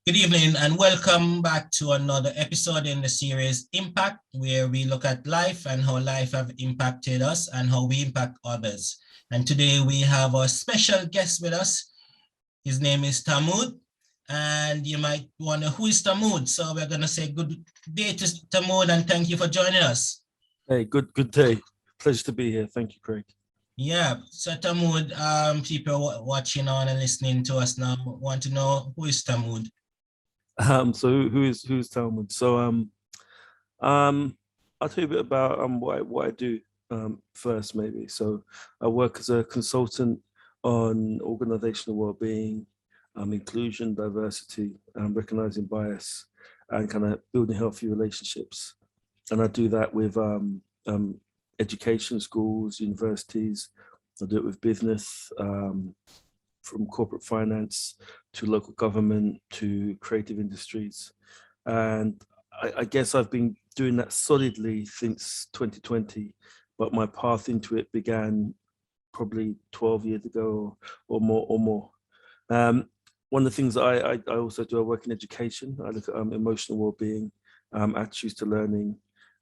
Good evening and welcome back to another episode in the series Impact, where we look at life and how life have impacted us and how we impact others. And today we have a special guest with us. His name is Talmud, and you might wonder who is Talmud. So we're going to say good day to Talmud and thank you for joining us. Hey, good day. Pleasure to be here. Thank you, Craig. Yeah, so Talmud, people watching on and listening to us now want to know who is Talmud. So who's Talmud? I'll tell you a bit about what I do first maybe. So I work as a consultant on organisational wellbeing, inclusion, diversity, recognizing bias, and kind of building healthy relationships. And I do that with education, schools, universities. I do it with business, from corporate finance to local government to creative industries. And I guess I've been doing that solidly since 2020, but my path into it began probably 12 years ago or more. One of the things that I also do, I work in education. I look at emotional well-being, attitudes to learning,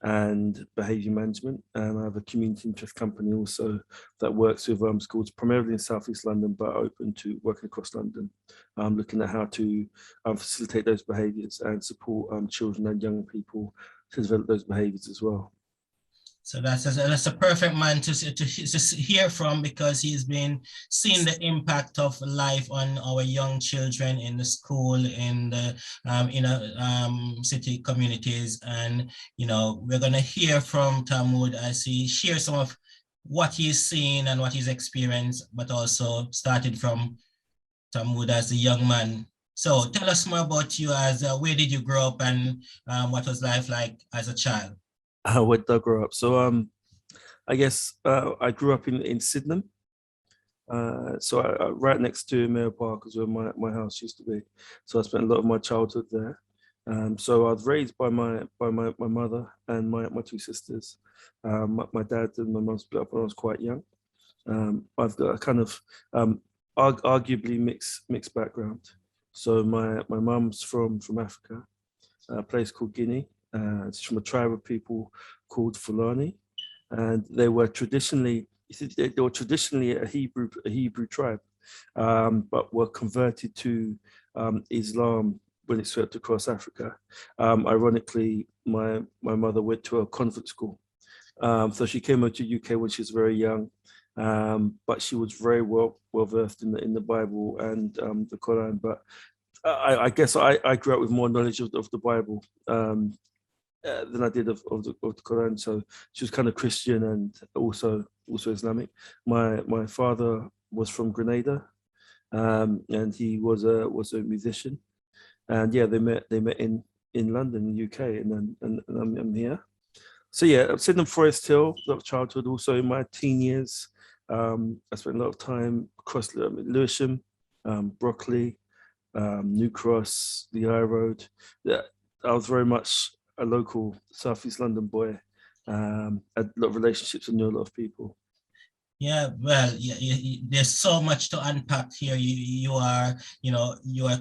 and behaviour management. And I have a community interest company also that works with schools primarily in South East London, but open to working across London, looking at how to facilitate those behaviours and support children and young people to develop those behaviours as well. So that's a perfect man to hear from, because he's been seeing the impact of life on our young children in the school, in the city communities, and we're gonna hear from Talmud as he shares some of what he's seen and what he's experienced, but also started from Talmud as a young man. So tell us more about you. As where did you grow up, and what was life like as a child? Where did I grow up? So I guess I grew up in Sydenham. Right next to Mayor Park is where my house used to be. So I spent a lot of my childhood there. So I was raised by my mother and my two sisters. My dad and my mum split up when I was quite young. I've got a kind of arguably mixed background. So my mum's from Africa, a place called Guinea. It's from a tribe of people called Fulani, and they were traditionally a Hebrew tribe, but were converted to Islam when it swept across Africa. Ironically, my mother went to a convent school, so she came over to UK when she was very young, but she was very well versed in the Bible and the Quran. But I guess I grew up with more knowledge of the Bible than I did of the Quran. So she was kind of Christian and also Islamic. My father was from Grenada, and he was a musician. And yeah, they met in London, UK, and I'm here. So yeah, Sydenham, Forest Hill, a lot of childhood. Also in my teen years, I spent a lot of time across Lewisham, Brockley, New Cross, the High Road. Yeah, I was very much a local Southeast London boy. Had a lot of relationships and knew a lot of people. Yeah, well, there's so much to unpack here. You are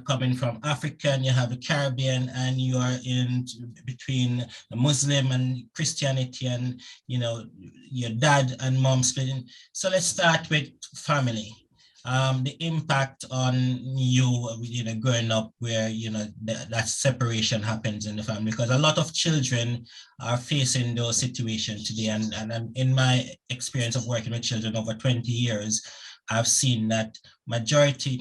coming from Africa, and you have the Caribbean, and you are in between Muslim and Christianity, and your dad and mom splitting. So let's start with family. The impact on you, growing up where, that separation happens in the family, because a lot of children are facing those situations today. And in my experience of working with children over 20 years, I've seen that majority,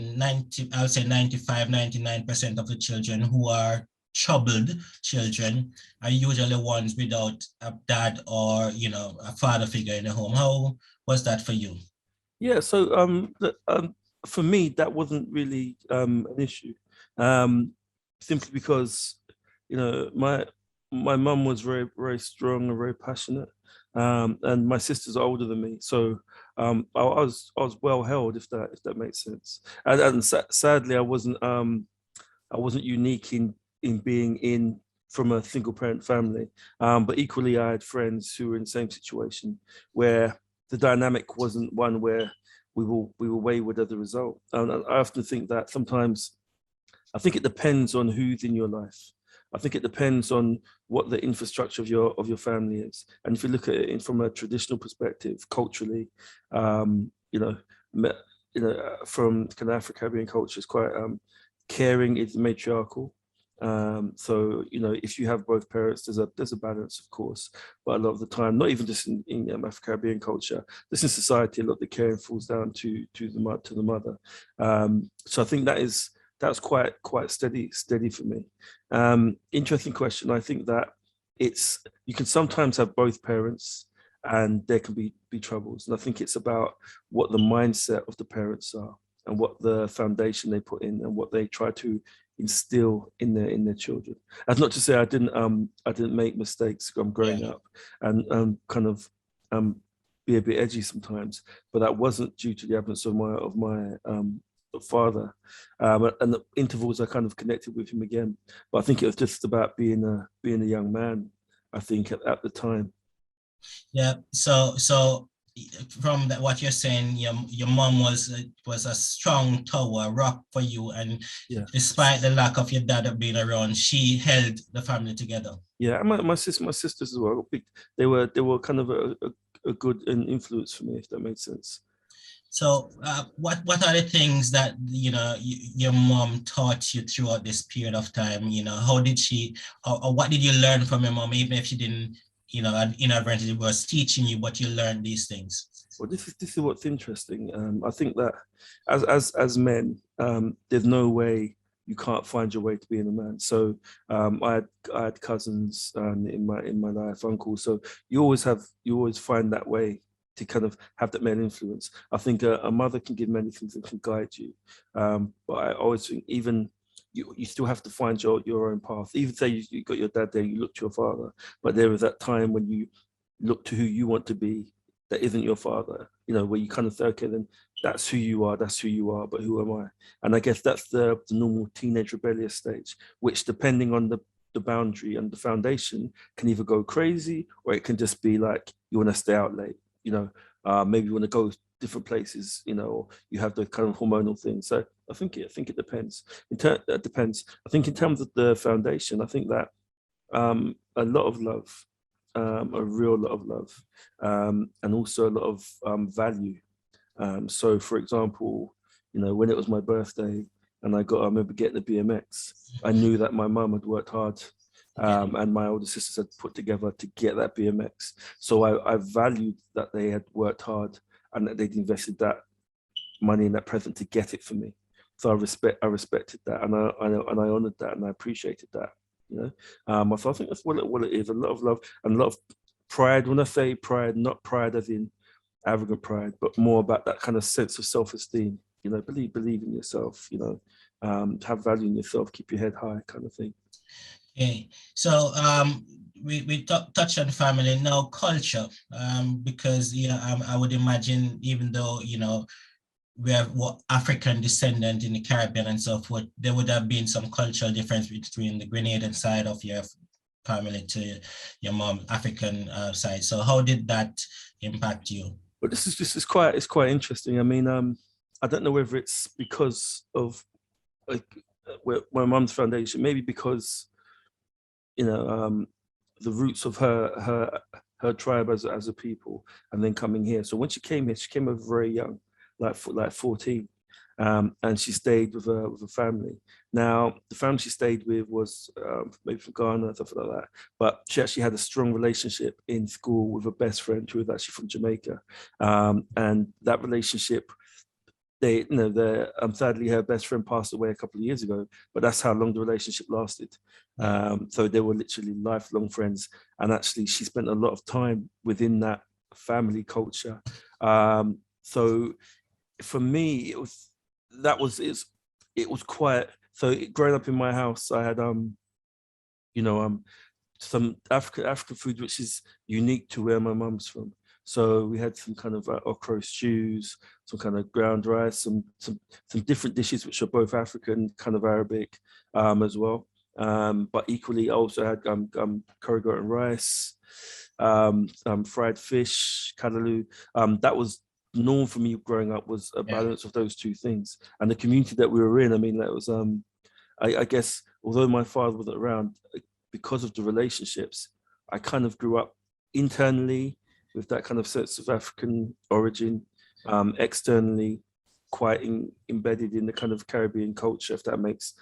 I'll say 95, 99% of the children who are troubled children are usually ones without a dad or, a father figure in the home. How was that for you? Yeah, so for me, that wasn't really an issue, simply because my mum was very very strong and very passionate, and my sisters are older than me, so I was well held, if that makes sense. And sadly, I wasn't unique in being in from a single parent family, but equally I had friends who were in the same situation where the dynamic wasn't one where we were wayward as a result. And I often think that sometimes I think it depends on who's in your life. I think it depends on what the infrastructure of your family is. And if you look at it from a traditional perspective, culturally, you know, from kind of Afro-Caribbean culture, it's quite caring, is matriarchal. So if you have both parents, there's a balance, of course, but a lot of the time, not even just in Afro-Caribbean culture, just in society, a lot of the caring falls down to the mother. So I think that's quite steady for me. Interesting question. I think that you can sometimes have both parents and there can be troubles. And I think it's about what the mindset of the parents are and what the foundation they put in and what they try to instill in their children. That's not to say I didn't make mistakes growing up and kind of be a bit edgy sometimes, but that wasn't due to the absence of my father, and the intervals I kind of connected with him again. But I think it was just about being a young man, I think at the time. Yeah. So from what you're saying, your mom was a strong tower, rock for you, and despite the lack of your dad being around, she held the family together. Yeah, and my sisters as well. They were kind of a good influence for me, if that makes sense. So what are the things that your mom taught you throughout this period of time? How did she, or what did you learn from your mom, even if she didn't, inadvertently was teaching you, but you learned these things? Well, this is what's interesting. I think that as men, there's no way you can't find your way to being a man. So I had cousins in my life, uncles. So you always find that way to kind of have that male influence. I think a mother can give many things and can guide you, but I always think even you still have to find your own path. Even say you got your dad there, you look to your father, but there is that time when you look to who you want to be that isn't your father, where you kind of say, okay, then that's who you are, but who am I? And I guess that's the normal teenage rebellious stage, which depending on the boundary and the foundation can either go crazy or it can just be like, you want to stay out late, maybe you want to go different places, or you have the kind of hormonal things. So I think it depends. It depends. I think in terms of the foundation, I think that a lot of love, a real lot of love, and also a lot of value. So, for example, when it was my birthday and I remember getting the BMX, I knew that my mum had worked hard, and my older sisters had put together to get that BMX. So I valued that they had worked hard and that they'd invested that money and that present to get it for me. So I respected that, and I honored that, and I appreciated that. So I think that's what it is. A lot of love and a lot of pride. When I say pride, not pride as in arrogant pride, but more about that kind of sense of self-esteem. Believe in yourself. Have value in yourself. Keep your head high, kind of thing. Okay, so we touched on family, now culture, because I would imagine, even though we have African descendant in the Caribbean and so forth, there would have been some cultural difference between the Grenadian side of your family to your mom African side. So how did that impact you? But this is quite interesting. I mean, I don't know whether it's because of like my mom's foundation, maybe because the roots of her tribe as a people, and then coming here. So when she came here, she came over very young, like 14, and she stayed with a family. Now the family she stayed with was maybe from Ghana, stuff like that. But she actually had a strong relationship in school with a best friend who was actually from Jamaica, and that relationship. Sadly, her best friend passed away a couple of years ago, but that's how long the relationship lasted. So they were literally lifelong friends, and actually, she spent a lot of time within that family culture. So for me, it was quite. So growing up in my house, I had some African food which is unique to where my mum's from. So we had some kind of okra stews, some kind of ground rice, some different dishes which are both African, kind of Arabic, as well. But equally, I also had curry goat and rice, fried fish, callaloo. That was normal for me growing up, was a balance of those two things. And the community that we were in, I mean, that was I guess although my father wasn't around, because of the relationships, I kind of grew up internally with that kind of sense of African origin, externally quite embedded in the kind of Caribbean culture, if that makes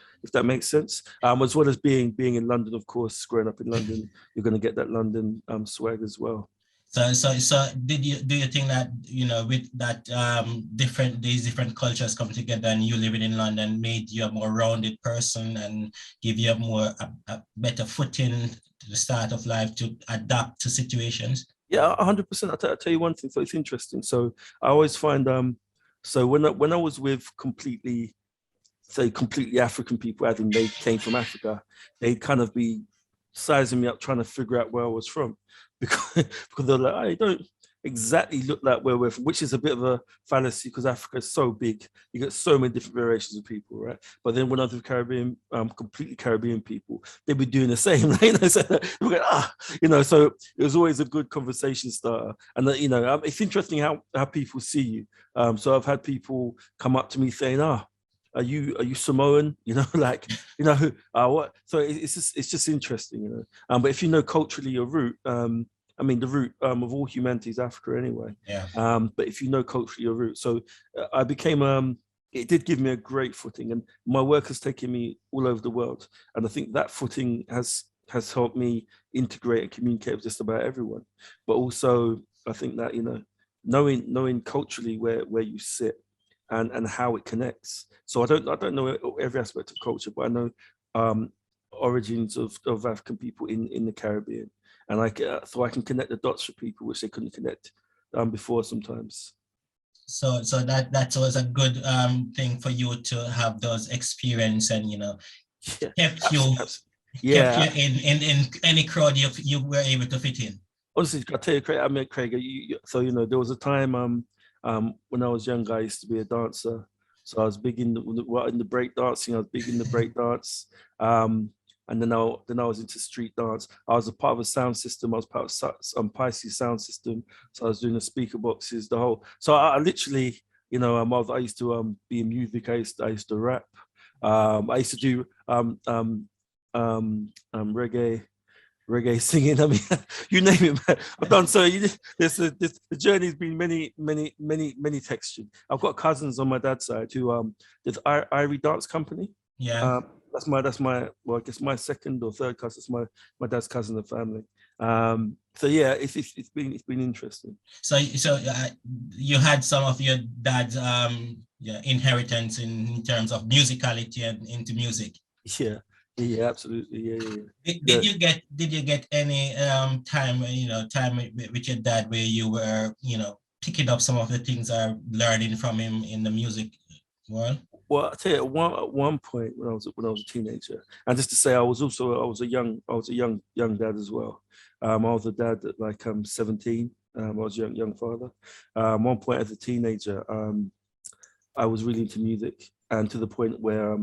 sense. As well as being in London, of course, growing up in London, you're going to get that London swag as well. So do you think that, you know, with that these different cultures come together and you living in London made you a more rounded person and give you a better footing to the start of life to adapt to situations? Yeah, 100%. I'll tell you one thing. So it's interesting. So I always find so when I was with completely African people, as in they came from Africa, they'd kind of be sizing me up, trying to figure out where I was from, because they're like, I don't exactly look like where we're from, which is a bit of a fallacy because Africa is so big. You get so many different variations of people, right? But then when I was with Caribbean, completely Caribbean people, they'd be doing the same. Right? So we're going, so it was always a good conversation starter. And it's interesting how people see you. So I've had people come up to me saying, are you Samoan? What? So it's just interesting, But if you know culturally your root, the root of all humanity is Africa anyway. Yeah. But if you know culturally your root, so I became it did give me a great footing, and my work has taken me all over the world, and I think that footing has helped me integrate and communicate with just about everyone. But also, I think that knowing culturally where you sit and how it connects. So I don't know every aspect of culture, but I know origins of African people in the Caribbean, and so I can connect the dots for people which they couldn't connect before sometimes. So that's always a good thing for you to have those experience, and kept you in any crowd you were able to fit in. Honestly, I tell you, Craig, so there was a time when I was younger, I used to be a dancer. So I was big in the break dancing. I was big in the break dance. And then I was into street dance. I was a part of a sound system. I was part of Pisces sound system. So I was doing the speaker boxes, the whole. So I literally, I used to be in music. I used to rap. I used to do reggae singing. I mean, you name it, man. I've done so. The journey's been many textured. I've got cousins on my dad's side who there's Irie Dance Company. Yeah. That's my well, I guess my second or third cousin. It's my dad's cousin of family. So yeah, it's been interesting. So you had some of your dad's inheritance in terms of musicality and into music. Yeah, absolutely. Yeah. Did you get any time with your dad where you were picking up some of the things or learning from him in the music world? Well, I tell you, at one point when I was a teenager, and just to say, I was a young dad as well. I was a dad at like 17. I was a young father. One point as a teenager, I was really into music, and to the point where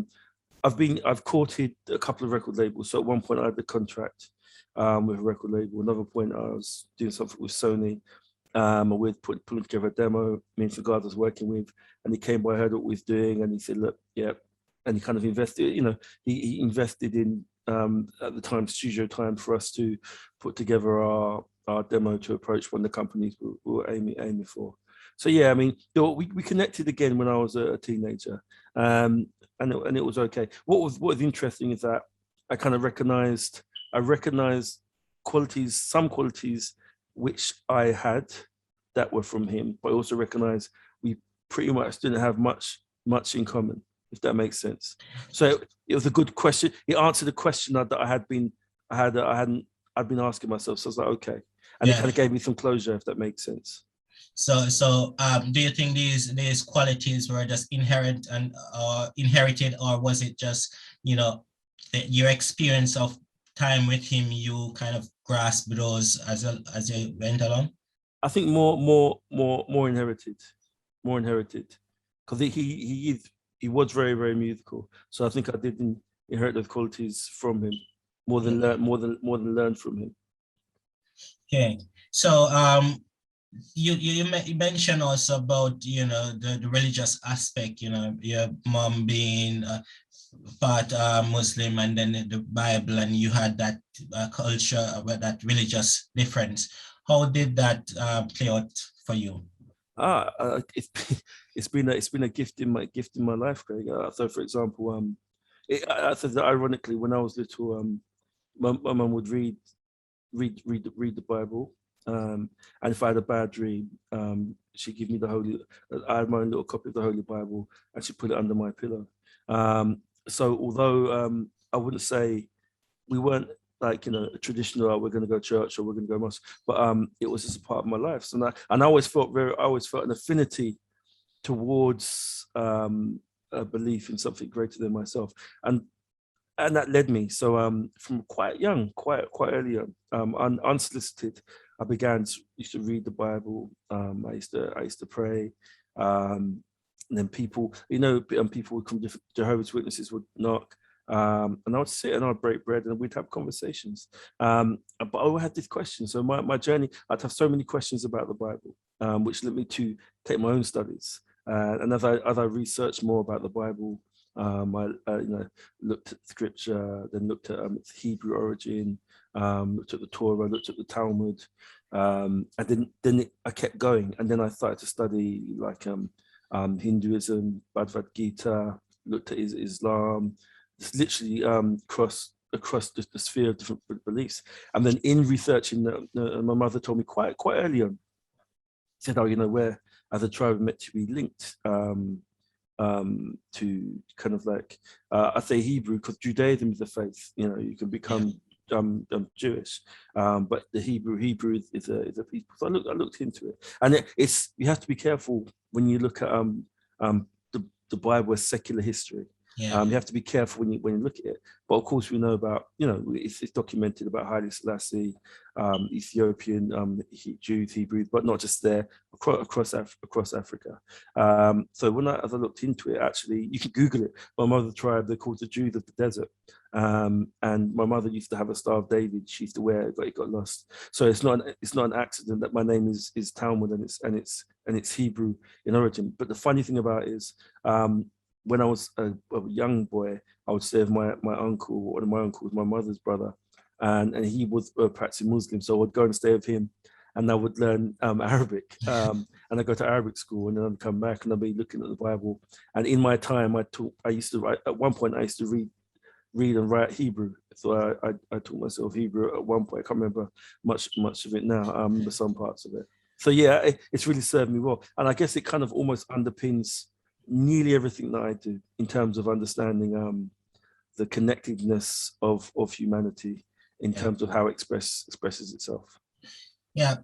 I've courted a couple of record labels. So at one point I had the contract with a record label. Another point I was doing something with Sony. With putting together a demo, me and the guys I was working with, and he came by, heard what we was doing, and he said, look, yeah, and he kind of invested, he invested in, at the time, studio time for us to put together our demo to approach one of the companies we were aiming for. So yeah, I mean, we connected again when I was a teenager, and it was okay. What was interesting is that I kind of recognized some qualities which I had that were from him, but I also recognized we pretty much didn't have much in common, if that makes sense. So it was a good question. It answered a question that I'd been asking myself. So I was like, okay, and it kind of gave me some closure, if that makes sense. So do you think these qualities were just inherent and inherited, or was it just your experience of time with him, you kind of grasp those as you went along? I think more inherited, because he was very, very musical. So I think I did inherit those qualities from him more than learn from him. Okay, so you mentioned also about the religious aspect. Your mom being part Muslim, and then the Bible, and you had that culture, that religious difference. How did that play out for you? It's it's been a gift in my life, Craig. So, for example, I said that ironically, when I was little, my mum would read the Bible, and if I had a bad dream, she'd give me I had my own little copy of the Holy Bible, and she'd put it under my pillow. So although I wouldn't say we weren't like, a traditional, we're going to go to church or we're going to go mosque, but it was just a part of my life. So I always felt an affinity towards a belief in something greater than myself, and that led me. So from quite young, quite early on, unsolicited, I used to read the Bible. I used to pray. And then people, people would come, Jehovah's Witnesses would knock. And I would sit and I'd break bread and we'd have conversations. But I always had this question. So my journey, I'd have so many questions about the Bible, which led me to take my own studies. And as I researched more about the Bible, I looked at scripture, then looked at its Hebrew origin, looked at the Torah, looked at the Talmud, and then I kept going, and then I started to study like Hinduism, Bhagavad Gita, looked at Islam, just literally across the sphere of different beliefs. And then in researching, my mother told me quite early on, said, where as a tribe meant to be linked to kind of like, I say Hebrew because Judaism is a faith, you can become Jewish, but the Hebrew is a people. So I looked into it, and it's you have to be careful when you look at the Bible as secular history. Yeah. You have to be careful when you look at it. But of course, we know about, it's documented about Haile Selassie, Ethiopian Jews, Hebrews, but not just there, across Africa. So as I looked into it, actually, you can Google it. My mother's tribe, they're called the Jews of the desert. And my mother used to have a Star of David. She used to wear it, but it got lost. So it's not an accident that my name is Talmud and it's Hebrew in origin. But the funny thing about it is, when I was a young boy, I would stay with my uncle. One of my uncles, my mother's brother, and he was a practicing Muslim. So I would go and stay with him, and I would learn Arabic. And I go to Arabic school, and then I'd come back and I'd be looking at the Bible. And in my time, I used to write. At one point, I used to read and write Hebrew. So I taught myself Hebrew at one point. I can't remember much of it now. I remember some parts of it. So yeah, it's really served me well. And I guess it kind of almost underpins nearly everything that I do in terms of understanding the connectedness of humanity in terms of how it expresses itself. Yeah,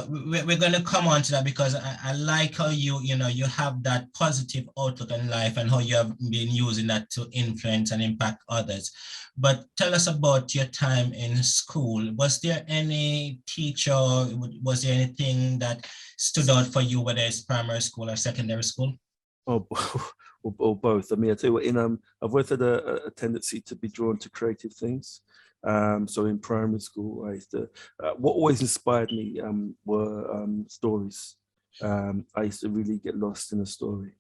we're going to come on to that, because I like how you have that positive outlook on life and how you have been using that to influence and impact others. But tell us about your time in school. Was there any teacher, was there anything that stood out for you, whether it's primary school or secondary school? Or both. I mean, I tell you what, I've always had a tendency to be drawn to creative things. So in primary school, I used to, what always inspired me were stories. I used to really get lost in a story,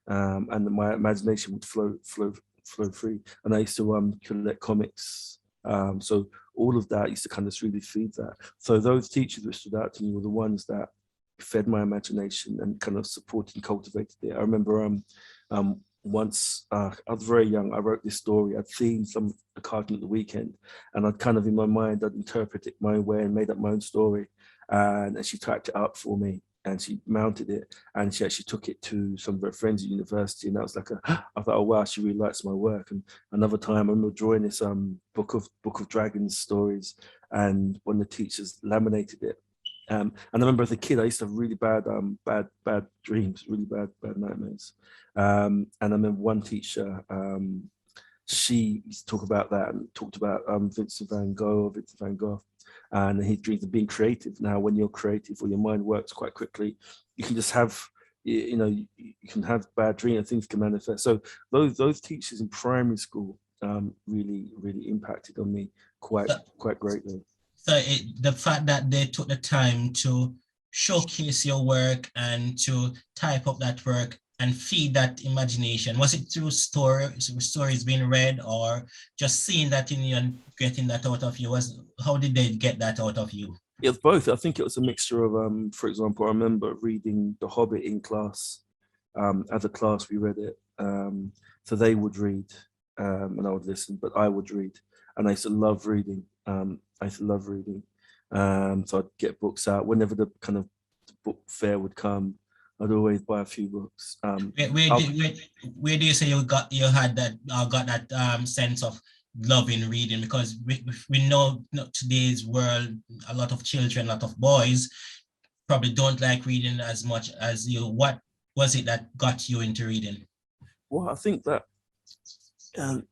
and my imagination would flow free. And I used to collect comics. So all of that used to kind of really feed that. So those teachers that stood out to me were the ones that fed my imagination and kind of supported and cultivated it. I remember once I was very young, I wrote this story. I'd seen a cartoon at the weekend, and I'd kind of in my mind, I'd interpreted it my own way and made up my own story. And she typed it up for me, and she mounted it, and she actually took it to some of her friends at university. And that was like I thought, oh wow, she really likes my work. And another time I remember drawing this book of dragons stories, and one of the teachers laminated it. And I remember as a kid, I used to have really bad dreams, really bad nightmares. And I remember one teacher, she used to talk about that and talked about Vincent van Gogh, and his dreams of being creative. Now, when you're creative or your mind works quite quickly, you can just have, you can have bad dreams and things can manifest. So those teachers in primary school really impacted on me quite greatly. So the fact that they took the time to showcase your work and to type up that work and feed that imagination? Was it through stories being read, or just seeing that in you and getting that out of you? How did they get that out of you? It was both. I think it was a mixture of, for example, I remember reading The Hobbit in class. As a class, we read it. So they would read, and I would listen, but I would read. And I used to love reading. So I'd get books out whenever the kind of book fair would come. I'd always buy a few books. Where do you say you had that got that sense of loving reading? Because we know today's world, a lot of children, a lot of boys probably don't like reading as much as you. What was it that got you into reading? Well, I think that,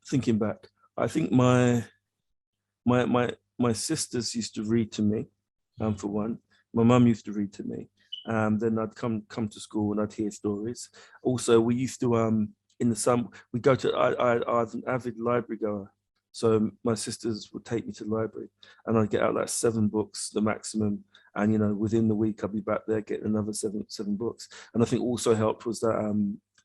thinking back, I think my sisters used to read to me, for one. My mum used to read to me. Then I'd come to school and I'd hear stories. Also, we used to in the summer we go to. I was an avid library goer, so my sisters would take me to the library, and I'd get out like 7 books, the maximum. And within the week I'd be back there getting another seven books. And I think also helped was that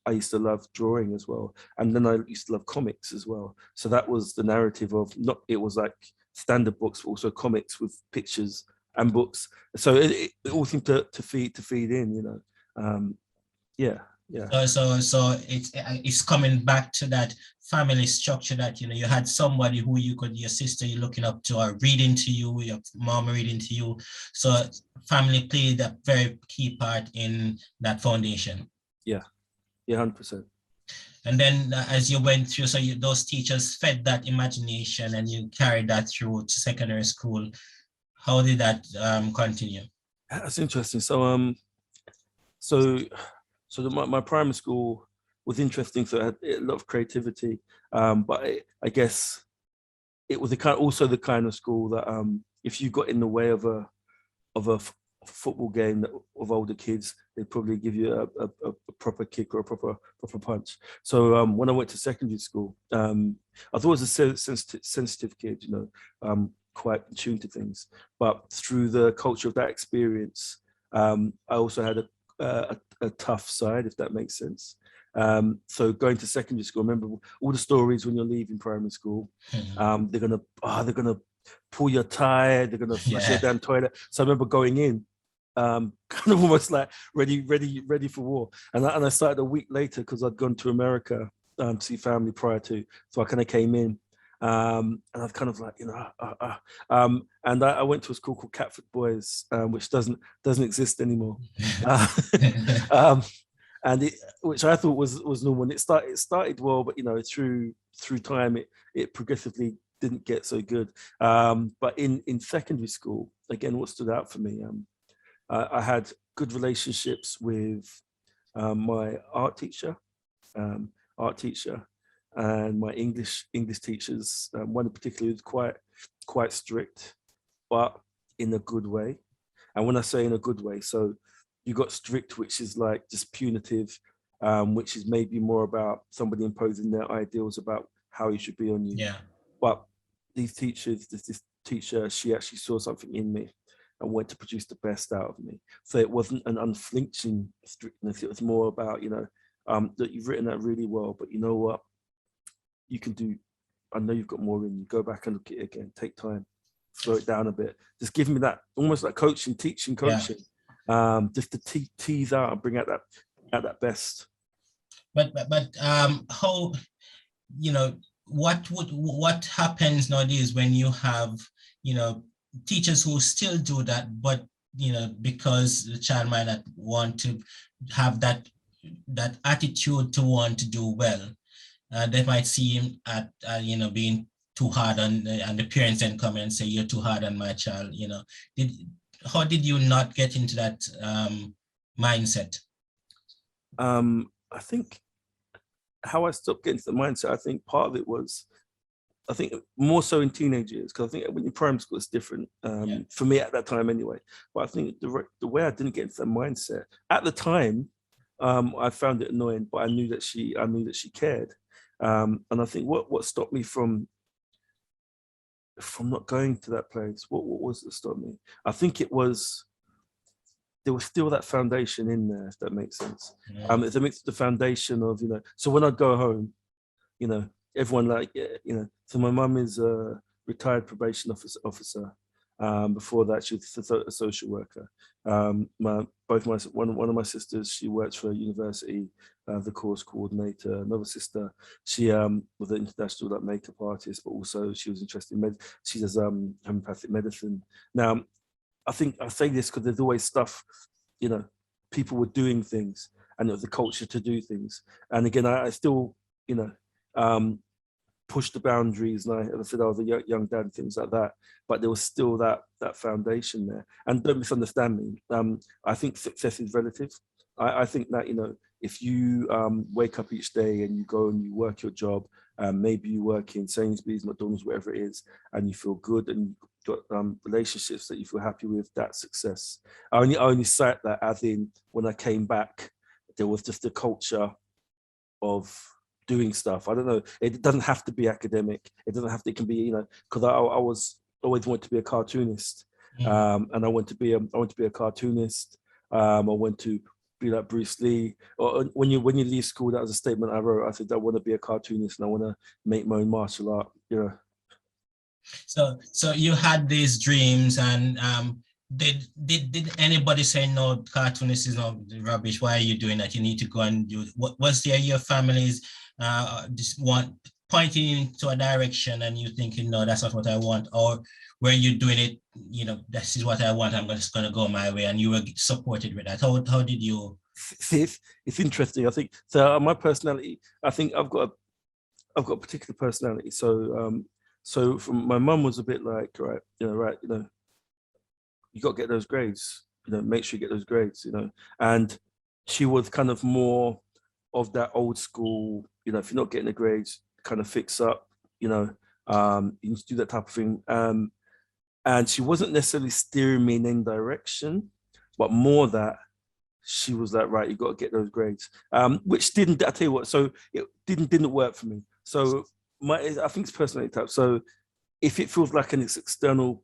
I used to love drawing as well, and then I used to love comics as well. So that was the narrative of it was like standard books, but also comics with pictures and books. So it all seemed to feed in, yeah. So it's coming back to that family structure that you had somebody who your sister you're looking up to, or reading to you, your mom reading to you. So family played a very key part in that foundation. Yeah, 100%. And then as you went through, so those teachers fed that imagination, and you carried that through to secondary school. How did that continue? That's interesting. So my primary school was interesting. So it had a lot of creativity, but I guess it was also the kind of school that if you got in the way of a football game of older kids, they'd probably give you a proper kick or a proper punch. So when I went to secondary school, I thought I was a sensitive kid, quite tuned to things. But through the culture of that experience, I also had a tough side, if that makes sense. So going to secondary school, I remember all the stories when you're leaving primary school. They're gonna pull your tie, they're gonna flush your damn toilet. So I remember going in, kind of almost like ready for war. And I started a week later because I'd gone to America to see family prior to. So I kind of came in. And I was kind of like, and I went to a school called Catford Boys, which doesn't exist anymore. And which I thought was normal. And it started well, but through time it progressively didn't get so good. But in secondary school, again, what stood out for me, I had good relationships with my art teacher, and my English teachers. One in particular was quite strict, but in a good way. And when I say in a good way, so you got strict, which is like just punitive, which is maybe more about somebody imposing their ideals about how you should be on you. Yeah. But this teacher, she actually saw something in me and wanted to produce the best out of me. So it wasn't an unflinching strictness. It was more about, that you've written that really well, but you know what? You can do, I know you've got more in you. Go back and look at it again. Take time, slow it down a bit. Just give me that, almost like teaching, just to tease out and bring out that best. But how, what happens nowadays when you have, teachers who still do that, but because the child might not want to have that attitude to want to do well, they might see him at being too hard on, and the parents then come and say, you're too hard on my child. How did you not get into that mindset? I think how I stopped getting to the mindset, I think part of it was, I think more so in teenage years, because I think when you're primary school, it's different, for me at that time anyway. But I think the way I didn't get into that mindset at the time, I found it annoying, but I knew that she cared. And I think what stopped me from not going to that place, what was it that stopped me? I think it was there was still that foundation in there, if that makes sense. Yeah. It's a mix of the foundation of, so when I go home, everyone so my mum is a retired probation officer. Before that, she was a social worker. One of my sisters, she works for a university, the course coordinator. Another sister, she was an international makeup artist, but also she was interested in she does homeopathic medicine. Now, I think I say this because there's always stuff, people were doing things, and it was the culture to do things. And again, I still, push the boundaries. And I said I was a young dad and things like that, but there was still that foundation there. And don't misunderstand me. I think success is relative. I think that, if you wake up each day and you go and you work your job, maybe you work in Sainsbury's, McDonald's, wherever it is, and you feel good and you've got relationships that you feel happy with, that's success. I only cite that as in when I came back, there was just a culture of doing stuff. I don't know. It doesn't have to be academic. It doesn't have to. It can be, because I was always wanted to be a cartoonist, and I want to be a cartoonist. I want to be like Bruce Lee. Or when you leave school, that was a statement I wrote. I said I want to be a cartoonist and I want to make my own martial art. So you had these dreams, and did anybody say no, cartoonist is not rubbish? Why are you doing that? You need to go and do. What was there? Your family's just pointing into a direction, and you thinking, no, that's not what I want, or were you doing it? This is what I want. I'm just going to go my way, and you were supported with that. How did you? It's interesting. I think so. My personality. I think I've got a particular personality. So from my mum was a bit like, you got to get those grades, make sure you get those grades, and she was kind of more of that old school, if you're not getting the grades, kind of fix up, you need to do that type of thing. And she wasn't necessarily steering me in any direction, but more that she was like, right, you got to get those grades, which didn't, I tell you what, so it didn't work for me. So I think it's personality type. So if it feels like an external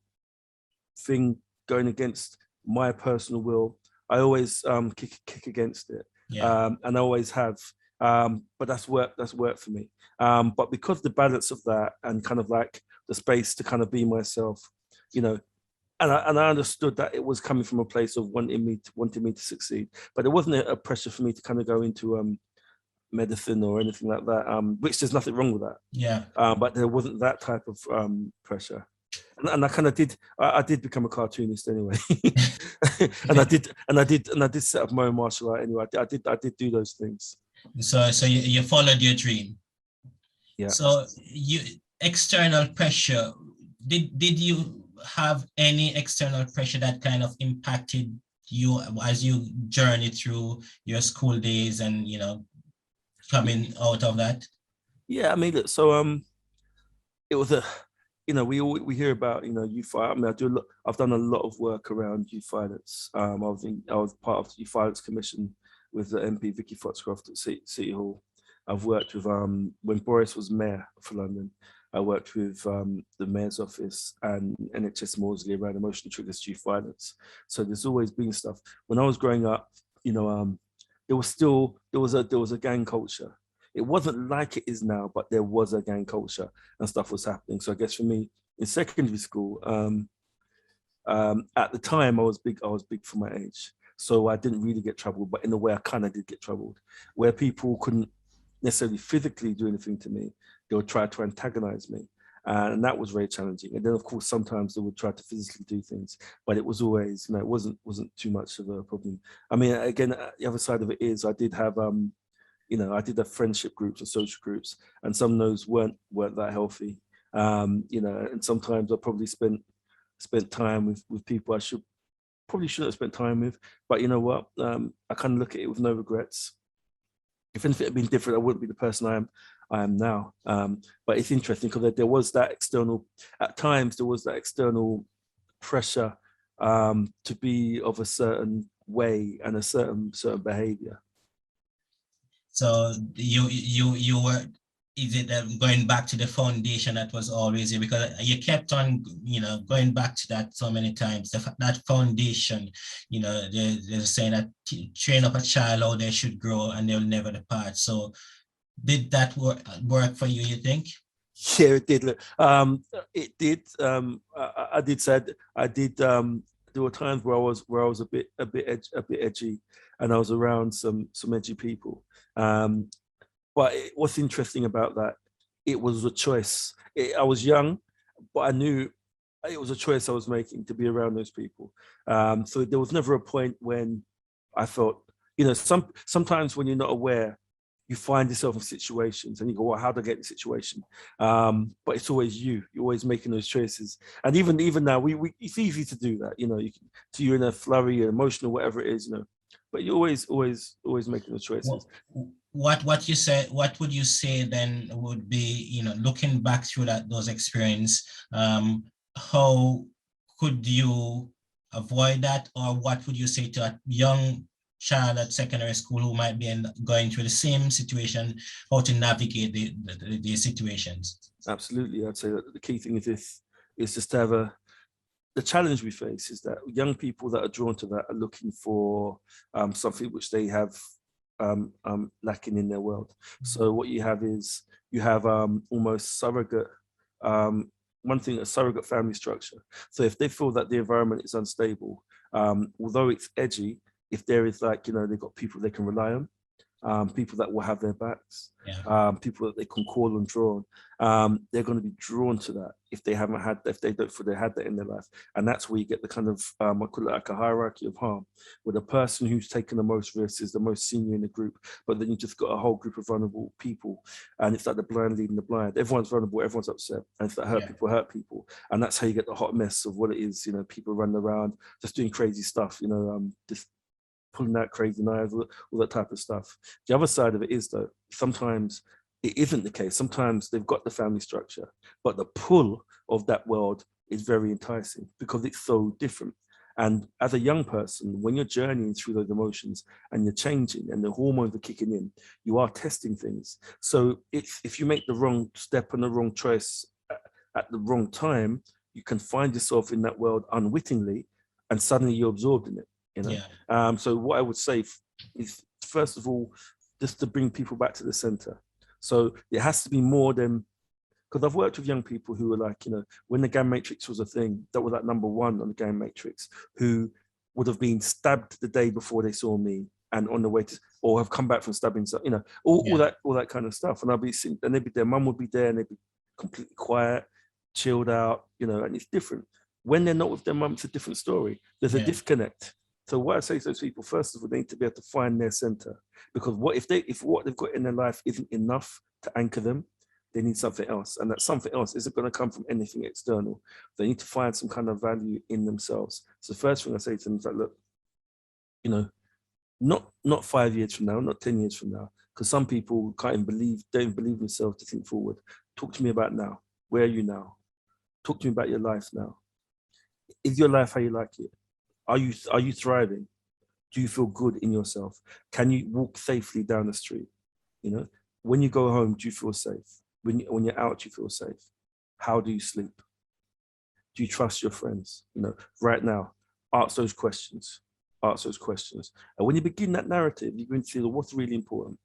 thing going against my personal will, I always kick against it. Yeah. And I always have. But that's work for me. But because the balance of that and kind of like the space to kind of be myself, and I understood that it was coming from a place of wanting me to succeed, but it wasn't a pressure for me to kind of go into medicine or anything like that, which there's nothing wrong with that. Yeah. But there wasn't that type of pressure. And I kind of did. I did become a cartoonist anyway, and I did set up my own martial art anyway. I did do those things. So you followed your dream. Yeah. So external pressure. Did you have any external pressure that kind of impacted you as you journey through your school days and coming out of that? Yeah, I mean, look, so it was we hear about youth violence. I mean, I've done a lot of work around youth violence. I was part of the Youth Violence Commission with the MP Vicky Foxcroft at City Hall. I've worked with when Boris was mayor for London. I worked with the mayor's office and NHS Maudsley around emotional triggers to youth violence. So there's always been stuff. When I was growing up, there was a gang culture. It wasn't like it is now, but there was a gang culture and stuff was happening. So I guess for me in secondary school, at the time I was big for my age. So I didn't really get troubled, but in a way I kind of did get troubled, where people couldn't necessarily physically do anything to me. They would try to antagonize me. And that was very challenging. And then of course, sometimes they would try to physically do things, but it was always, it wasn't too much of a problem. I mean, again, the other side of it is I did have, I did have friendship groups and social groups, and some of those weren't that healthy. And sometimes I probably spent time with people I probably shouldn't have spent time with. But you know what? I kind of look at it with no regrets. If anything had been different, I wouldn't be the person I am now. But it's interesting because there was that external, at times there was that external pressure to be of a certain way and a certain behavior. So you were is it going back to the foundation that was always here? Because you kept on, going back to that so many times. That foundation, they're saying that train up a child how they should grow and they'll never depart. So did that work for you, you think? Yeah, it did. It did. I did say I did. There were times where I was a bit edgy, and I was around some edgy people. But what's interesting about that, it was a choice. I was young, but I knew it was a choice I was making to be around those people. So there was never a point when I felt, sometimes when you're not aware, you find yourself in situations and you go, well, how do I get in this situation? But it's always you're always making those choices. And even now, it's easy to do that, you're in a flurry, you're emotional, whatever it is, but you're always making the choices. What would you say then would be, looking back through those experiences, how could you avoid that? Or what would you say to a young child at secondary school who might be going through the same situation, how to navigate these situations? Absolutely. I'd say that the key thing is just to have the challenge we face is that young people that are drawn to that are looking for something which they have lacking in their world. So what you have is almost surrogate, one thing, a surrogate family structure. So if they feel that the environment is unstable, although it's edgy, if there is they've got people they can rely on, people that will have their backs, people that they can call and draw on, they're going to be drawn to that if they don't feel they had that in their life. And that's where you get the kind of, I call it like a hierarchy of harm, where the person who's taken the most risks is the most senior in the group, but then you just got a whole group of vulnerable people, and it's like the blind leading the blind. Everyone's vulnerable, everyone's upset, and it's like hurt people. And that's how you get the hot mess of what it is, people running around, just doing crazy stuff, just pulling out crazy knives, all that type of stuff. The other side of it is, though, sometimes it isn't the case. Sometimes they've got the family structure, but the pull of that world is very enticing because it's so different. And as a young person, when you're journeying through those emotions and you're changing and the hormones are kicking in, you are testing things. So if you make the wrong step and the wrong choice at the wrong time, you can find yourself in that world unwittingly, and suddenly you're absorbed in it. So what I would say is, first of all, just to bring people back to the center. So it has to be more than, because I've worked with young people who were like, when the gang matrix was a thing, that was like number one on the gang matrix, who would have been stabbed the day before they saw me and on the way to, or have come back from stabbing, so all that kind of stuff. And I'll be sitting, and their mum would be there and they'd be completely quiet, chilled out, and it's different. When they're not with their mum, it's a different story. There's a disconnect. So what I say to those people, first of all, they need to be able to find their center, because if what they've got in their life isn't enough to anchor them, they need something else. And that something else isn't going to come from anything external. They need to find some kind of value in themselves. So the first thing I say to them is like, look, not 5 years from now, not 10 years from now, because some people don't believe themselves to think forward. Talk to me about now. Where are you now? Talk to me about your life now. Is your life how you like it? Are you thriving? Do you feel good in yourself? Can you walk safely down the street? When you go home, do you feel safe? When you're out, do you feel safe? How do you sleep? Do you trust your friends? Right now, ask those questions. Ask those questions. And when you begin that narrative, you're going to see what's really important.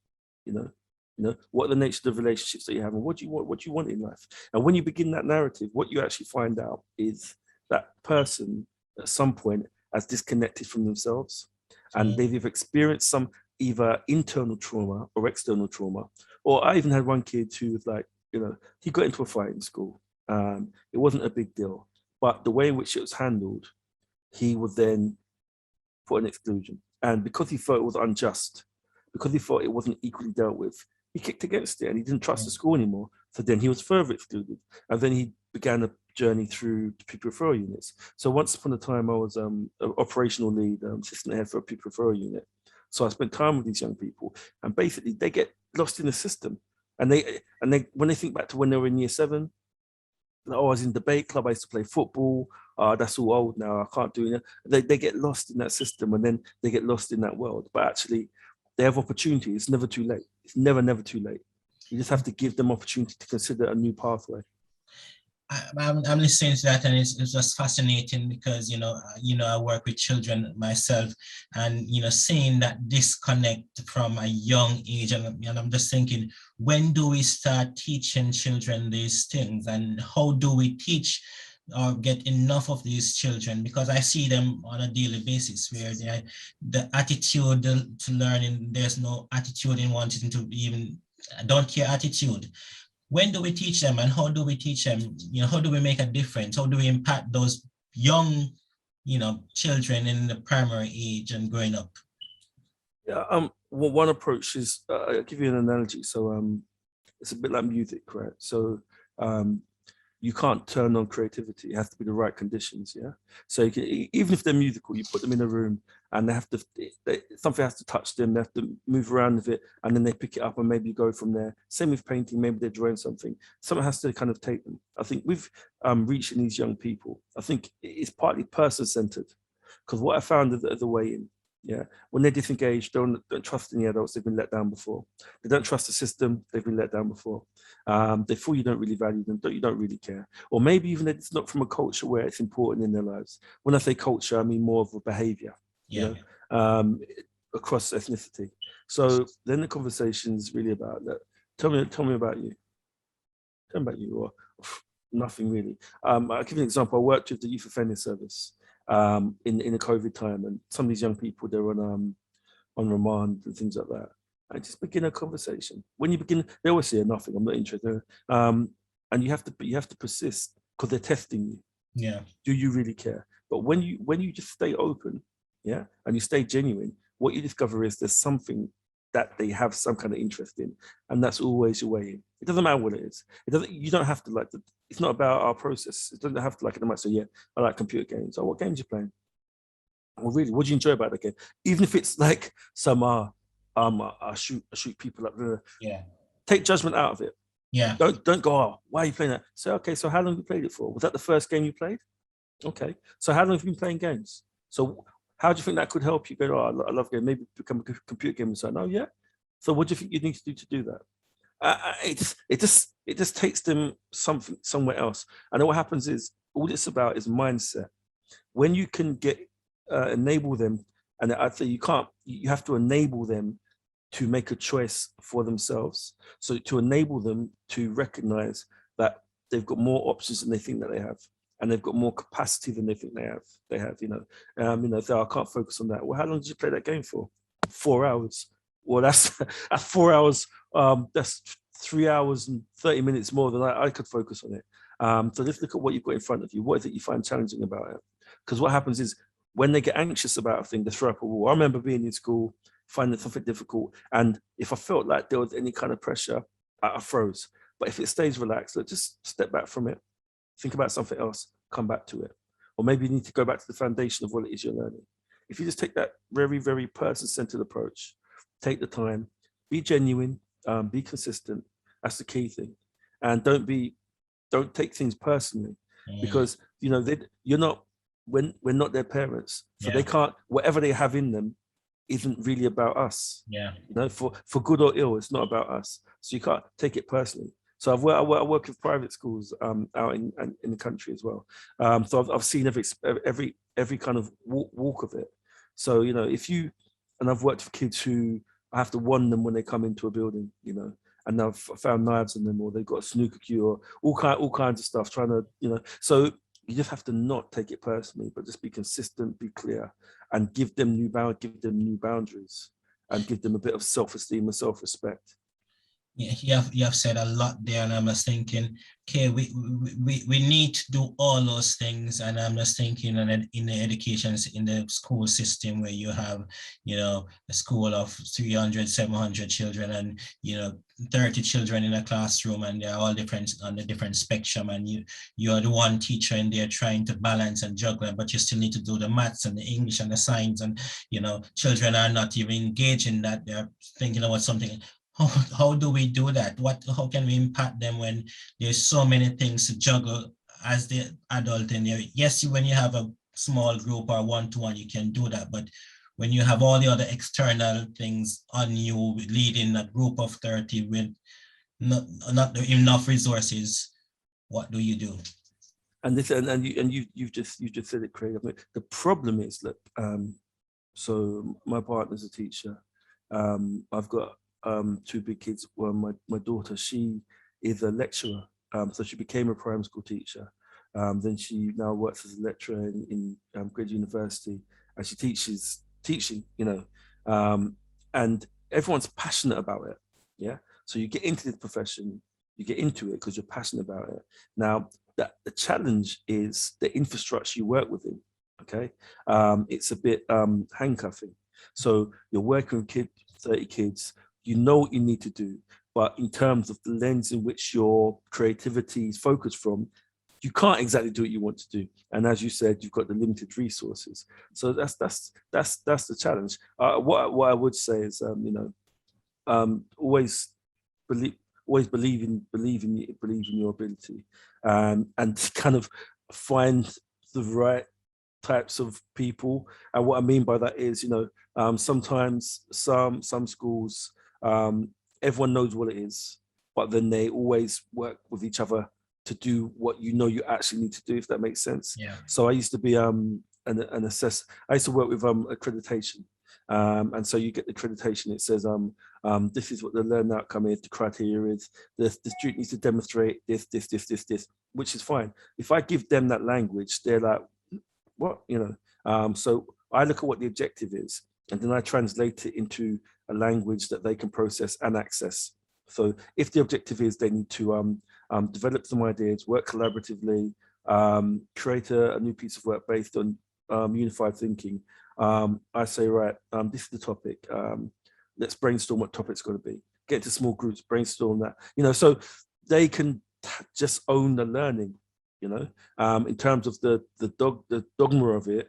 What are the nature of the relationships that you have, and what do you want in life? And when you begin that narrative, what you actually find out is that person at some point has disconnected from themselves, and they've experienced some either internal trauma or external trauma. Or I even had one kid who was like, he got into a fight in school. It wasn't a big deal, but the way in which it was handled, he would then put an exclusion. And because he thought it was unjust, because he thought it wasn't equally dealt with, he kicked against it and he didn't trust the school anymore. So then he was further excluded. And then he began a journey through the pupil referral units. So once upon a time, I was an operational lead, assistant head for a pupil referral unit. So I spent time with these young people, and basically they get lost in the system. And they when they think back to when they were in year 7, I was in debate club, I used to play football. That's all old now, I can't do it. They get lost in that system, and then they get lost in that world. But actually, they have opportunity. It's never too late. It's never too late. You just have to give them opportunity to consider a new pathway. I'm listening to that, and it's just fascinating because I work with children myself, and seeing that disconnect from a young age, and I'm just thinking, when do we start teaching children these things, and how do we teach or get enough of these children? Because I see them on a daily basis where the attitude to learning, there's no attitude in wanting to even don't care attitude. When do we teach them, and how do we teach them? How do we make a difference? How do we impact those young, children in the primary age and growing up? Yeah. Well, one approach is I'll give you an analogy. So it's a bit like music, right? So you can't turn on creativity. It has to be the right conditions. Yeah. So you can, even if they're musical, you put them in a room and they have to, something has to touch them. They have to move around with it, and then they pick it up and maybe go from there. Same with painting. Maybe they're drawing something. Someone has to kind of take them. I think with reaching these young people, I think it's partly person-centered, because what I found the way in, yeah, when they disengage, don't trust any adults. They've been let down before. They don't trust the system. They've been let down before. They feel you don't really value them. You don't really care. Or maybe even it's not from a culture where it's important in their lives. When I say culture, I mean more of a behavior, across ethnicity. So then the conversation is really about that. Tell me about you. Tell me about you, or nothing really. I'll give you an example. I worked with the Youth Offending Service in the COVID time, and some of these young people, they're on remand and things like that. I just begin a conversation. When you begin, they always say nothing. I'm not interested. And you have to persist, because they're testing you. Yeah. Do you really care? But when you just stay open, yeah, and you stay genuine, what you discover is there's something that they have some kind of interest in, and that's always your way in. It doesn't matter what it is. You don't have to like the. It's not about our process. It doesn't have to like it. They might say, yeah, I like computer games. Oh, what games you playing? Well, really, what do you enjoy about the game? Even if it's like some I shoot people up there. Yeah. Take judgment out of it. Yeah. Don't go, oh, why are you playing that? Say, okay, so how long have you played it for? Was that the first game you played? Okay. So how long have you been playing games? So how do you think that could help you? Go, oh, I love games. Maybe become a computer gamer. So no, yeah. So what do you think you need to do that? It just takes them somewhere else. And then what happens is, all it's about is mindset. When you can enable them, and I'd say you have to enable them to make a choice for themselves. So to enable them to recognize that they've got more options than they think that they have, and they've got more capacity than they think they have. So I can't focus on that. Well, how long did you play that game for? 4 hours. Well, that's 4 hours. That's 3 hours and 30 minutes more than I could focus on it. So let's look at what you've got in front of you. What is it you find challenging about it? Because what happens is, when they get anxious about a thing, they throw up a wall. I remember being in school, finding something difficult, and if I felt like there was any kind of pressure, I froze. But if it stays relaxed, just step back from it, think about something else, come back to it. Or maybe you need to go back to the foundation of what it is you're learning. If you just take that very, very person-centered approach, take the time, be genuine, be consistent. That's the key thing. And don't take things personally, because you're not. We're not their parents, so they can't. Whatever they have in them isn't really about us. Yeah. For good or ill, it's not about us. So you can't take it personally. So I work with private schools out in the country as well. So I've seen every kind of walk of it. So and I've worked with kids who I have to warn them when they come into a building, and I've found knives in them, or they've got a snooker cue, or all kinds of stuff, trying to, so you just have to not take it personally, but just be consistent, be clear, and give them new boundaries, and give them a bit of self-esteem and self-respect. Yeah, you have said a lot there, and I'm just thinking, okay, we need to do all those things, and I'm just thinking, and in the education, in the school system, where you have, a school of 300, 700 children, and 30 children in a classroom, and they're all different on the different spectrum, and you're the one teacher in there trying to balance and juggle, but you still need to do the maths and the English and the science, and children are not even engaged in that. They're thinking about something. How do we do that? How can we impact them when there's so many things to juggle as the adult in there? Yes, when you have a small group or one-to-one, you can do that. But when you have all the other external things on you, leading a group of 30 with not enough resources, what do you do? And this, you've just said it, Craig. I mean, the problem is that so my partner's a teacher. I've got two big kids. Well, my daughter, she is a lecturer. So she became a primary school teacher. Then she now works as a lecturer in Grid University, and she teaches teaching, and everyone's passionate about it. Yeah. So you get into this profession, you get into it because you're passionate about it. Now, the challenge is the infrastructure you work within. Okay. It's a bit handcuffing. So you're working with 30 kids, you know what you need to do, but in terms of the lens in which your creativity is focused from, you can't exactly do what you want to do. And as you said, you've got the limited resources. So that's the challenge. What I would say is, always believe in your ability, and kind of find the right types of people. And what I mean by that is, sometimes some schools, everyone knows what it is, but then they always work with each other to do what you actually need to do, if that makes sense. Yeah. So I used to be an assessor. I used to work with accreditation. And so you get the accreditation, it says this is what the learning outcome is, the criteria is, the student needs to demonstrate this, which is fine. If I give them that language, they're like, what? So I look at what the objective is, and then I translate it into a language that they can process and access. So if the objective is they need to develop some ideas, work collaboratively, create a new piece of work based on unified thinking, I say, right, this is the topic. Let's brainstorm what topic's going to be. Get into small groups, brainstorm that. So they can just own the learning. In terms of the dogma of it,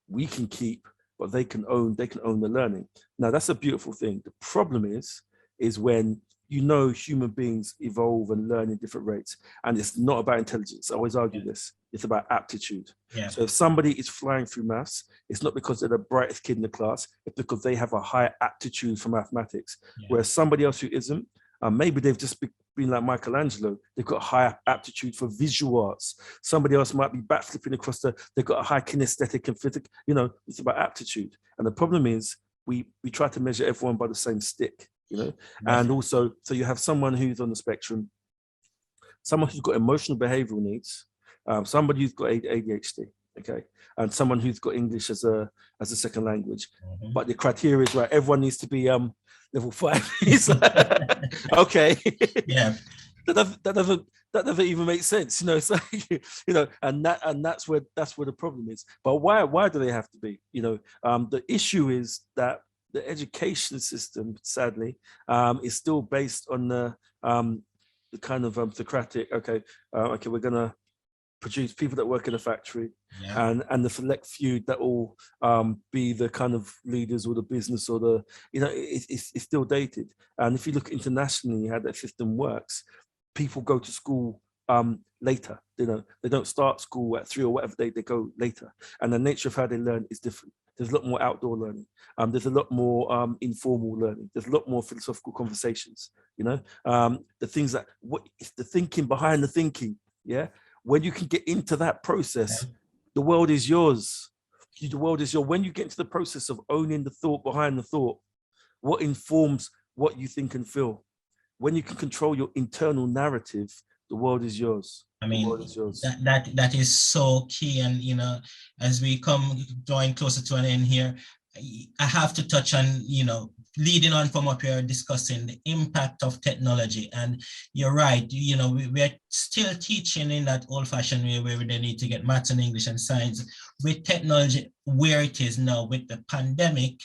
we can keep, but they can own the learning. Now that's a beautiful thing. The problem is when human beings evolve and learn in different rates, and it's not about intelligence. I always argue this. It's about aptitude. Yeah. So if somebody is flying through maths, it's not because they're the brightest kid in the class, it's because they have a high aptitude for mathematics. Yeah. Whereas somebody else who isn't, maybe they've just been like Michelangelo, they've got a high aptitude for visual arts. Somebody else might be backflipping across they've got a high kinesthetic and physical, it's about aptitude. And the problem is we try to measure everyone by the same stick. And also, so you have someone who's on the spectrum, someone who's got emotional behavioral needs, somebody who's got ADHD, okay, and someone who's got English as a second language. Mm-hmm. But the criteria is right. Everyone needs to be level 5. Okay, yeah, that doesn't even make sense, It's like, and that's where the problem is. But why do they have to be? The issue is that the education system, sadly, is still based on the kind of Socratic. Okay, we're gonna produce people that work in a factory, yeah, and the select few that will be the kind of leaders or the business or the it's still dated. And if you look internationally how that system works, people go to school later. They don't start school at 3 or whatever, they go later, and the nature of how they learn is different. There's a lot more outdoor learning. There's a lot more informal learning. There's a lot more philosophical conversations. The things that it's the thinking behind the thinking. Yeah, when you can get into that process, the world is yours. The world is yours. When you get into the process of owning the thought behind the thought, what informs what you think and feel. When you can control your internal narrative, the world is yours. I mean, that is so key. And, as we come drawing closer to an end here, I have to touch on, leading on from what we are discussing, the impact of technology. And you're right, we're still teaching in that old-fashioned way where they need to get maths and English and science. With technology where it is now, with the pandemic,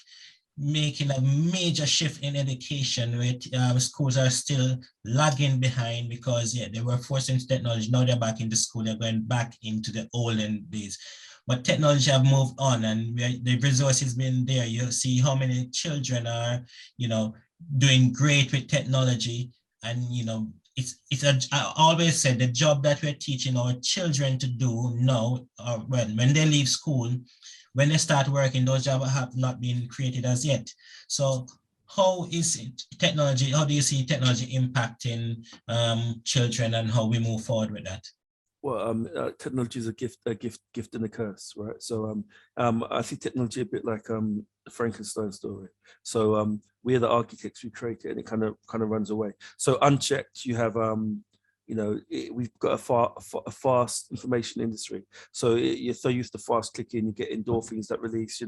making a major shift in education, where schools are still lagging behind because they were forced into technology. Now they're back into school, they're going back into the olden days. But technology have moved on, and the resources been there. You see how many children are, doing great with technology. And, I always said the job that we're teaching our children to do now, or when they leave school, when they start working, those jobs have not been created as yet. So how is technology, how do you see technology impacting children and how we move forward with that? Well, technology is a gift and a curse, right? So, I see technology a bit like the Frankenstein story. So, we are the architects, we create it, and it kind of runs away. So, unchecked, you have we've got a fast information industry. So you're so used to fast clicking, you get endorphins that release.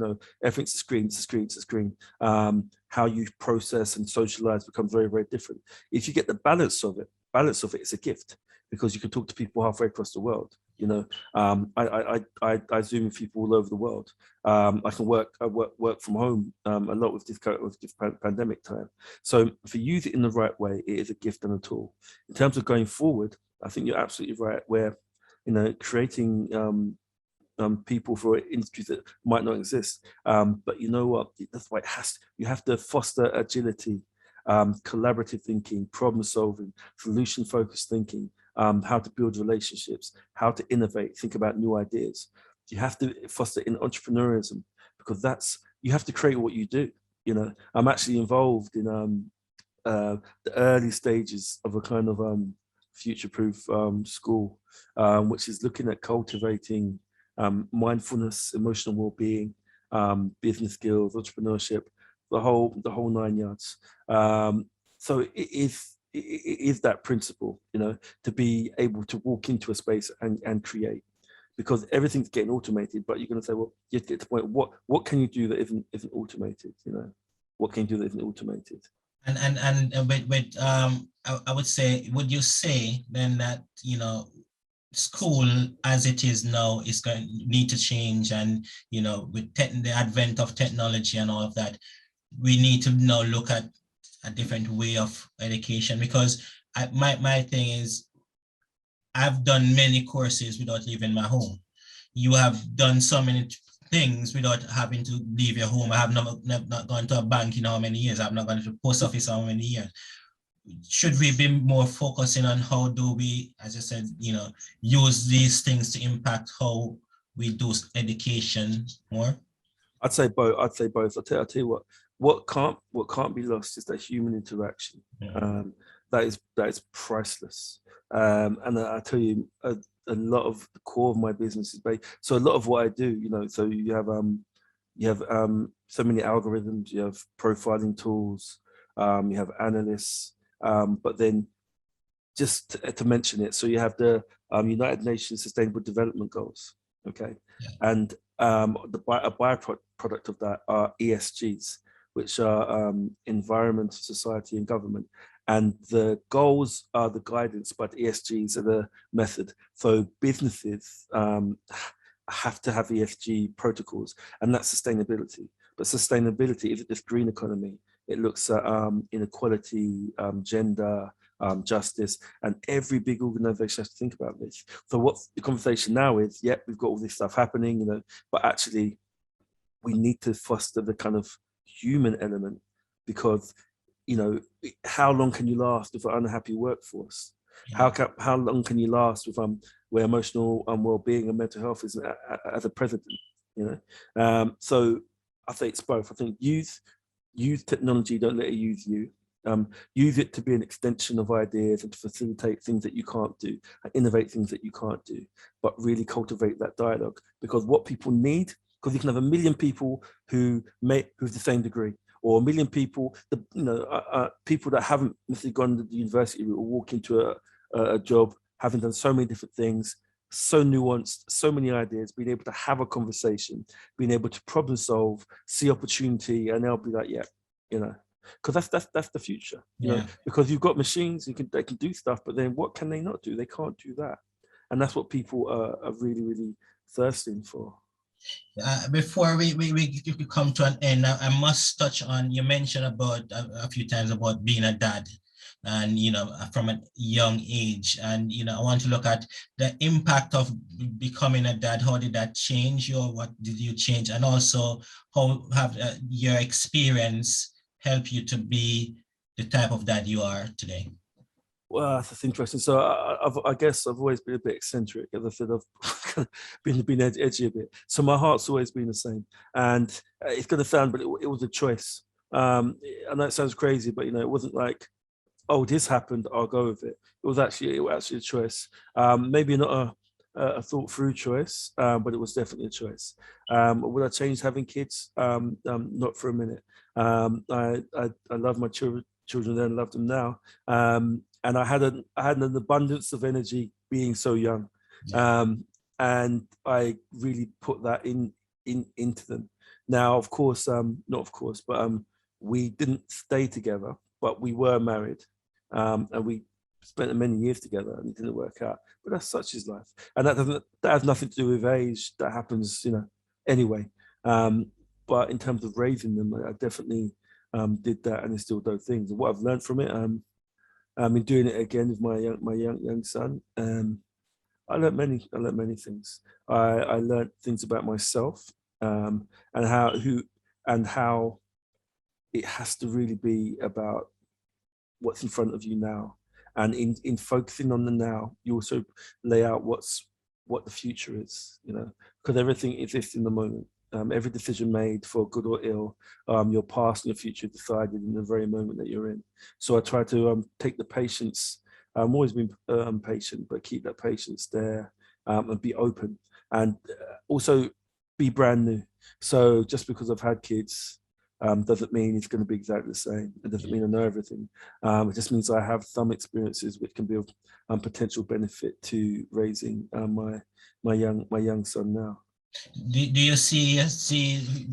Everything's a screen, it's a screen, it's a screen. How you process and socialize becomes very, very different. If you get the balance of it, it's a gift, because you can talk to people halfway across the world. I Zoom with people all over the world. I can work from home a lot with this pandemic time. So if you use it in the right way, it is a gift and a tool. In terms of going forward, I think you're absolutely right. Where creating people for industries that might not exist. But you know what? That's why you have to foster agility, collaborative thinking, problem solving, solution focused thinking, how to build relationships, how to innovate, think about new ideas. You have to foster in entrepreneurism, because you have to create what you do. I'm actually involved in the early stages of a kind of future-proof school, which is looking at cultivating mindfulness, emotional well-being, business skills, entrepreneurship, the whole 9 yards. So it is that principle, to be able to walk into a space and create, because everything's getting automated. But you're going to say, well, you have to get to the point. What can you do that isn't automated? What can you do that isn't automated? And with I would say, would you say then that school as it is now is going to need to change, and with the advent of technology and all of that, we need to now look at a different way of education? Because my thing is, I've done many courses without leaving my home. You have done so many things without having to leave your home. I have not gone to a bank in how many years? I've not gone to the post office how many years? Should we be more focusing on how do we, as I said, use these things to impact how we do education more? I'd say both. I'll tell you what can't be lost is that human interaction. That is priceless. And I tell you, a lot of the core of my business is based. So a lot of what I do, so you have so many algorithms, you have profiling tools, you have analysts, but then just to mention it, so you have the United Nations Sustainable Development Goals, okay, and a byproduct of that are ESGs, which are environment, society, and government. And the goals are the guidance, but ESGs are the method. So businesses have to have ESG protocols, and that's sustainability. But sustainability isn't just green economy. It looks at inequality, gender, justice, and every big organization has to think about this. So what the conversation now is, we've got all this stuff happening, but actually we need to foster the kind of human element, because how long can you last with an unhappy workforce? How long can you last with where emotional well-being and mental health is as a president? So I think it's both. I think use technology, don't let it use you. Use it to be an extension of ideas and to facilitate things that you can't do and innovate things that you can't do, but really cultivate that dialogue. Because what people need, because you can have 1 million people who've the same degree, or 1 million people, people that haven't necessarily gone to the university will walk into a job having done so many different things, so nuanced, so many ideas, being able to have a conversation, being able to problem solve, see opportunity, and they'll be like, because that's the future, because you've got machines, they can do stuff, but then what can they not do? They can't do that, and that's what people are really, really thirsting for. Before we come to an end, I must touch on, you mentioned about a few times about being a dad, and from a young age, and I want to look at the impact of becoming a dad. How did that change you, or what did you change, and also how have your experience help you to be the type of dad you are today? Well, that's interesting. So I guess I've always been a bit eccentric. As I said, I've been edgy a bit. So my heart's always been the same. And it's going to sound, but it was a choice. And that sounds crazy, but it wasn't like, oh, this happened, I'll go with it. It was actually a choice. Maybe not a thought through choice, but it was definitely a choice. Would I change having kids? Not for a minute. I love my children then, love them now. And I had an abundance of energy being so young. Yeah. And I really put that into them. Now, of course, not of course, but we didn't stay together, but we were married. And we spent many years together and it didn't work out. But that's such is life. And that has nothing to do with age. That happens, anyway. But in terms of raising them, I definitely did that and instilled those things. And what I've learned from it, in doing it again with my young son, I learned many things. I learned things about myself, and how it has to really be about what's in front of you now. And in focusing on the now, you also lay out what the future is, because everything exists in the moment. Every decision made for good or ill, your past and your future decided in the very moment that you're in. So I try to take the patience. I've always been patient, but keep that patience there, and be open, and also be brand new. So just because I've had kids, doesn't mean it's going to be exactly the same. It doesn't mean I know everything. It just means I have some experiences which can be of potential benefit to raising my young son now. Do you see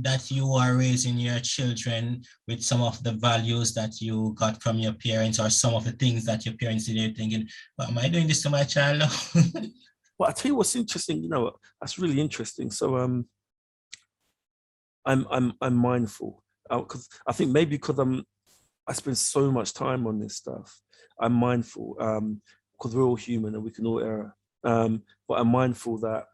that you are raising your children with some of the values that you got from your parents, or some of the things that your parents did? You're thinking, "Well, am I doing this to my child?" Well, I tell you what's interesting. That's really interesting. So I'm mindful, because I think maybe because I spend so much time on this stuff. I'm mindful, because we're all human and we can all err. But I'm mindful that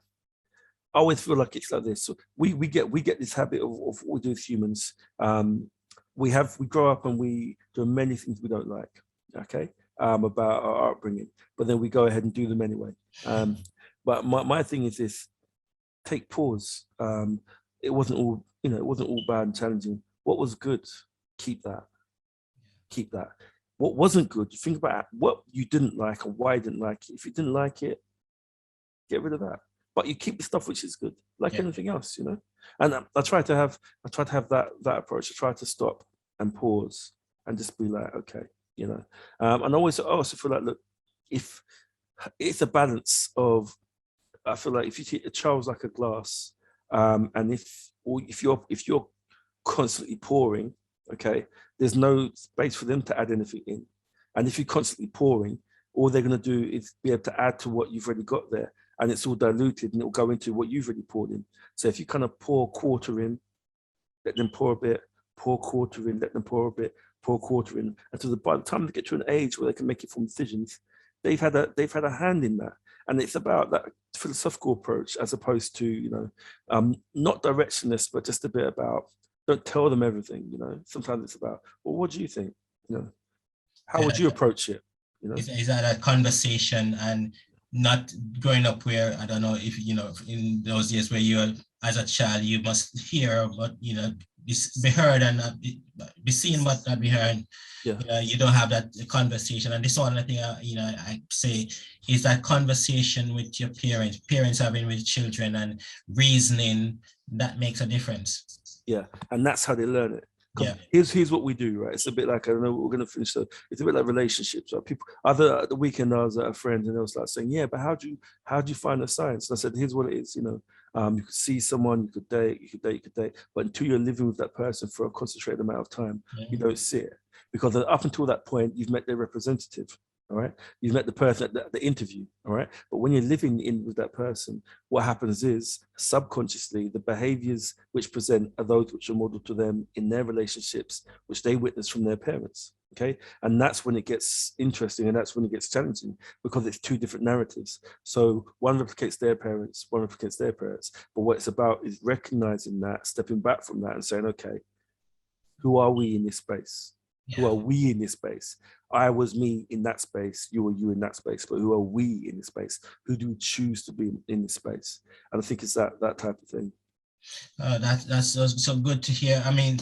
I always feel like it's like this. So we get this habit of what we do as humans. We grow up and we do many things we don't like. Okay, about our upbringing, but then we go ahead and do them anyway. But my thing is this: take pause. It wasn't all bad and challenging. What was good, keep that. Keep that. What wasn't good, think about what you didn't like and why you didn't like it. If you didn't like it, get rid of that. But you keep the stuff which is good, like anything else, And I try to have that approach. I try to stop and pause and just be like, okay, And I also feel like, look, if it's a balance of, I feel like if you treat a child like a glass, and if you're constantly pouring, okay, there's no space for them to add anything in. And if you're constantly pouring, all they're going to do is be able to add to what you've already got there, and it's all diluted and it'll go into what you've already poured in. So if you kind of pour quarter in, let them pour a bit, pour quarter in, let them pour a bit, pour quarter in, until by the time they get to an age where they can make informed decisions, they've had a hand in that. And it's about that philosophical approach, as opposed to not directionless, but just a bit about, don't tell them everything. Sometimes it's about, well, what do you think? How would you approach it? Is that a conversation, and not growing up where, I don't know if, in those years where you're, as a child, you must hear, but, be heard and not be seen, but not be heard. Yeah. You don't have that conversation. And this one, I think, I say, is that conversation with your parents having with children and reasoning, that makes a difference. Yeah, and that's how they learn it. Yeah. Here's what we do, right? It's a bit like, I don't know, we're going to finish. So it's a bit like relationships. Right? People, at the weekend, I was at a friend and they was like saying, yeah, but how do you find the science? And I said, here's what it is. You could see someone, you could date, but until you're living with that person for a concentrated amount of time, you don't see it, because up until that point, you've met their representative. All right, you've met the person at the interview. All right, but when you're living in with that person, what happens is, subconsciously, the behaviors which present are those which are modeled to them in their relationships, which they witness from their parents. Okay, and that's when it gets interesting, and that's when it gets challenging, because it's two different narratives. So one replicates their parents, one replicates their parents. But what it's about is recognizing that, stepping back from that, and saying, okay, who are we in this space? Who are we in this space? I was me in that space, you were you in that space, but who are we in this space? Who do we choose to be in this space? And I think it's that type of thing. That's so good to hear. I mean,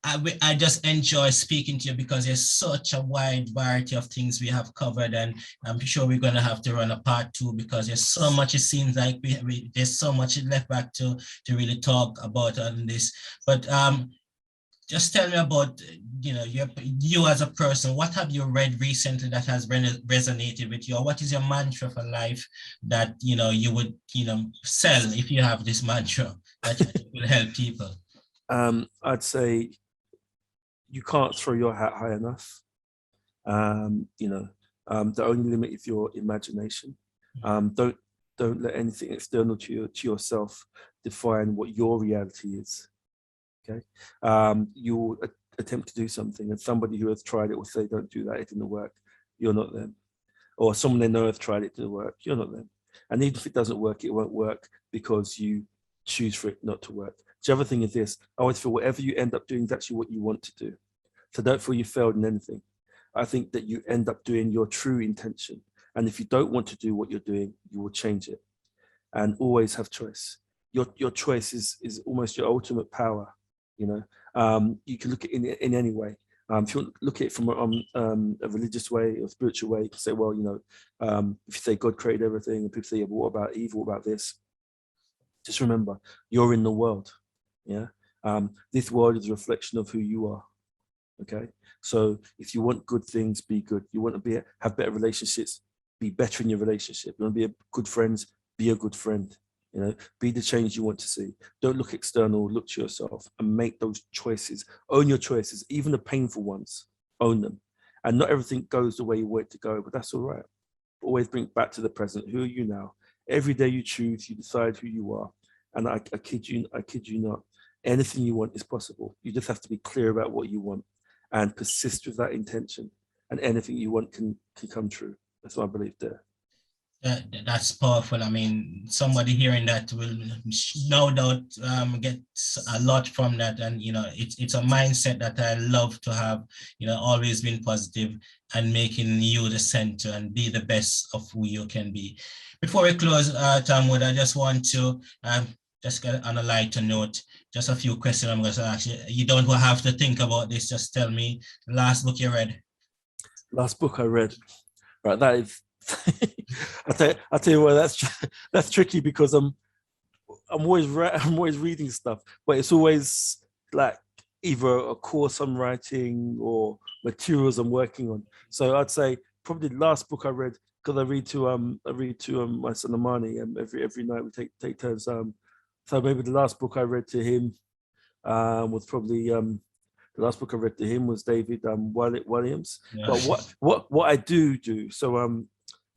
I just enjoy speaking to you because there's such a wide variety of things we have covered, and I'm sure we're going to have to run a part two because there's so much. It seems like there's so much left back to really talk about on this. But just tell me about, you as a person. What have you read recently that has resonated with you? Or what is your mantra for life that, you would, sell if you have this mantra that will help people? I'd say you can't throw your hat high enough. The only limit is your imagination. Don't let anything external to yourself define what your reality is. Okay, you'll attempt to do something, and somebody who has tried it will say, "Don't do that; it didn't work." You're not them. Or someone they know has tried it, didn't work. You're not them. And even if it doesn't work, it won't work because you choose for it not to work. The other thing is this: I always feel whatever you end up doing is actually what you want to do. So don't feel you failed in anything. I think that you end up doing your true intention. And if you don't want to do what you're doing, you will change it. And always have choice. Your choice is almost your ultimate power. You can look at it in any way. If you want to look at it from a religious way or spiritual way, you can say, well, if you say God created everything, and people say, yeah, but what about evil? What about this? Just remember, you're in the world. Yeah. This world is a reflection of who you are. Okay. So if you want good things, be good. You want to have better relationships, be better in your relationship. You want to be good friends, be a good friend. Be the change you want to see. Don't look external, look to yourself and make those choices. Own your choices, even the painful ones, own them. And not everything goes the way you want it to go, but that's all right. Always bring it back to the present. Who are you now? Every day you choose, you decide who you are. And I kid you not, anything you want is possible. You just have to be clear about what you want and persist with that intention. And anything you want can come true. That's what I believe there. That's powerful. I mean, somebody hearing that will no doubt get a lot from that. And, it's a mindset that I love to have, always been positive and making you the center and be the best of who you can be. Before we close, Talmud, I just want to just get on a lighter note, just a few questions I'm going to ask you. You don't have to think about this. Just tell me the last book you read. Last book I read. Right, that is I'll tell you what, that's tricky because I'm always reading stuff, but it's always like either a course I'm writing or materials I'm working on. So I'd say probably the last book I read, because I read to my son Amani, every night we take turns. So maybe the last book I read to him was probably the last book I read to him was David Williams. Yeah. But what I do, so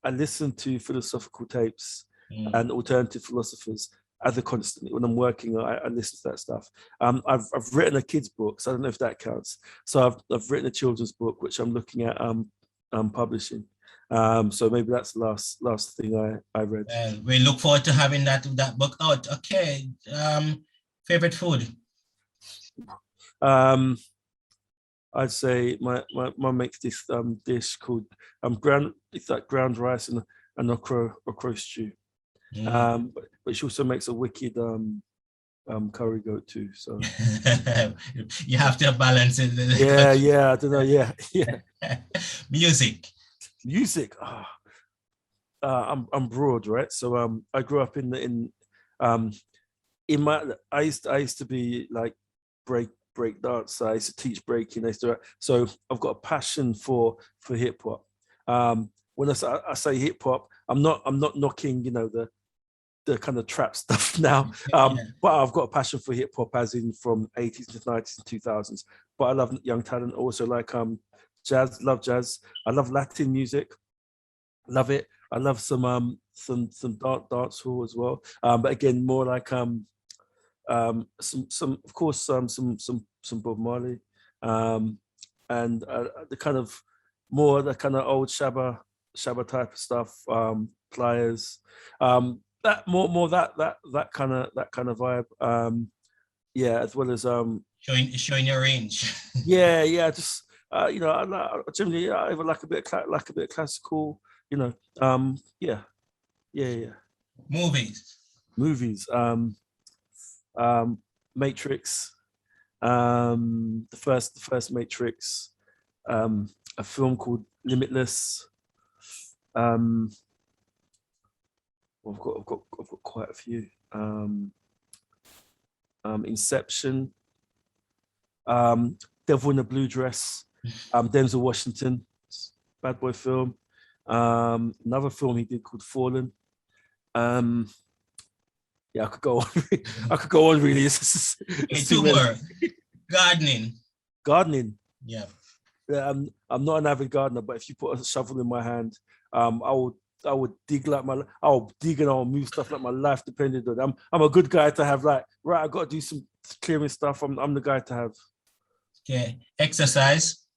I listen to philosophical tapes and alternative philosophers as a constant. When I'm working, I listen to that stuff. I've written a kid's book, so I don't know if that counts. So I've written a children's book, which I'm looking at publishing. So maybe that's the last thing I read. We look forward to having that book out. Okay. Favorite food? I'd say my mum makes this dish called it's like ground rice and okra stew. But she also makes a wicked curry goat too. So you have to balance it. Yeah, I don't know. Yeah. Music. I'm broad, right? So I grew up in my I used to be like break dance. I used to teach breaking. So I've got a passion for hip hop. When I say hip hop, I'm not knocking the kind of trap stuff now. But I've got a passion for hip hop, as in from 80s to 90s and 2000s. But I love young talent also, like jazz. Love jazz. I love Latin music. Love it. I love some dance hall as well. But again, more like some of course some Bob Marley, and the kind of old Shabba type of stuff, Pliers, that more that kind of vibe, as well as showing your range. Just I generally I either like a bit of classical, Movies. Matrix, the first Matrix, a film called Limitless. I've got quite a few. Inception, Devil in a Blue Dress, Denzel Washington, bad boy film. Another film he did called Fallen. Yeah, I could go on. I could go on really. It's two more. Gardening. Gardening. Yeah. I'm not an avid gardener, but if you put a shovel in my hand, I would dig like I'll dig and I'll move stuff like my life depended on it. I'm a good guy to have, like, right, I got to do some clearing stuff. I'm the guy to have. Okay. Exercise.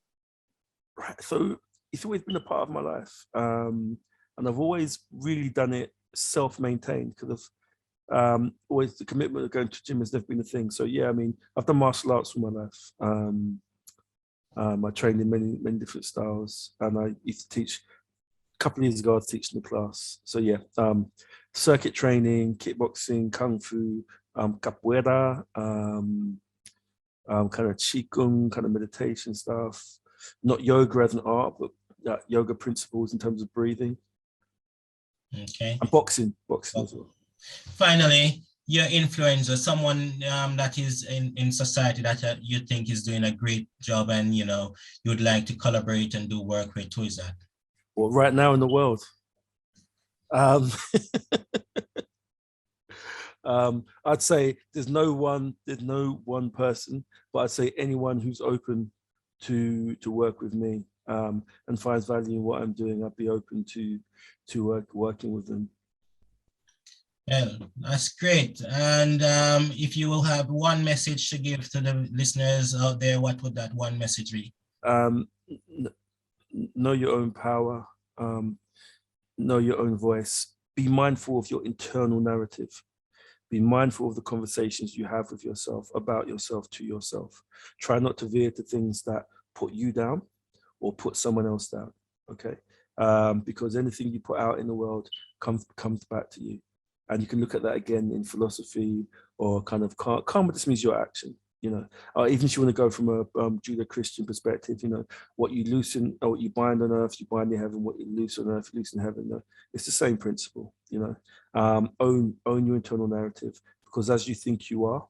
Right. So it's always been a part of my life. And I've always really done it self-maintained because of always the commitment of going to gym has never been a thing. So yeah, I mean, I've done martial arts for my life. I trained in many different styles, and I used to teach. A couple of years ago, I was teaching the class. So yeah, circuit training, kickboxing, kung fu, capoeira, kind of qigong, kind of meditation stuff. Not yoga as an art, but yoga principles in terms of breathing. Okay. And boxing as well. Finally, your influencer, someone that is in society that you think is doing a great job, and you would like to collaborate and do work with. Who is that? Well, right now in the world, I'd say there's no one person, but I'd say anyone who's open to work with me and finds value in what I'm doing, I'd be open to working with them. Well, that's great. And if you will have one message to give to the listeners out there, what would that one message be? Know your own power, know your own voice, be mindful of your internal narrative, be mindful of the conversations you have with yourself, about yourself, to yourself. Try not to veer to things that put you down or put someone else down, okay? Because anything you put out in the world comes back to you. And you can look at that again in philosophy, or kind of karma just means your action, even if you want to go from a Judeo-Christian perspective, what you loosen or what you bind on earth, you bind in heaven. What you loose on earth, you loose in heaven. It's the same principle, own your internal narrative, because as you think you are,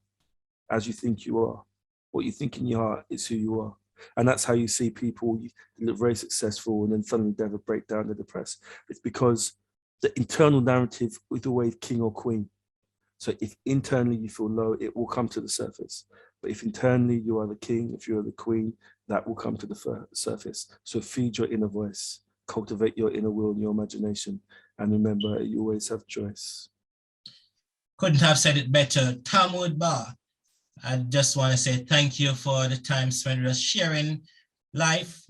what you think in your heart is who you are. And that's how you see people look very successful and then suddenly they have a breakdown, they're depressed. It's because the internal narrative is always king or queen. So if internally you feel low, it will come to the surface. But if internally you are the king, if you are the queen, that will come to the surface. So feed your inner voice, cultivate your inner will and your imagination. And remember, you always have choice. Couldn't have said it better. Talmud Bah. I just want to say thank you for the time spent with us sharing life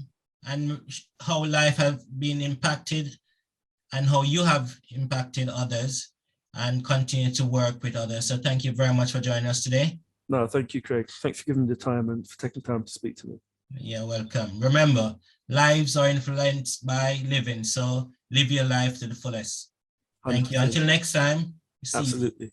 and how life has been impacted and how you have impacted others and continue to work with others. So thank you very much for joining us today. No, thank you, Craig. Thanks for giving me the time and for taking time to speak to me. You're welcome. Remember, lives are influenced by living, so live your life to the fullest. Thank 100%. You. Until next time. Absolutely.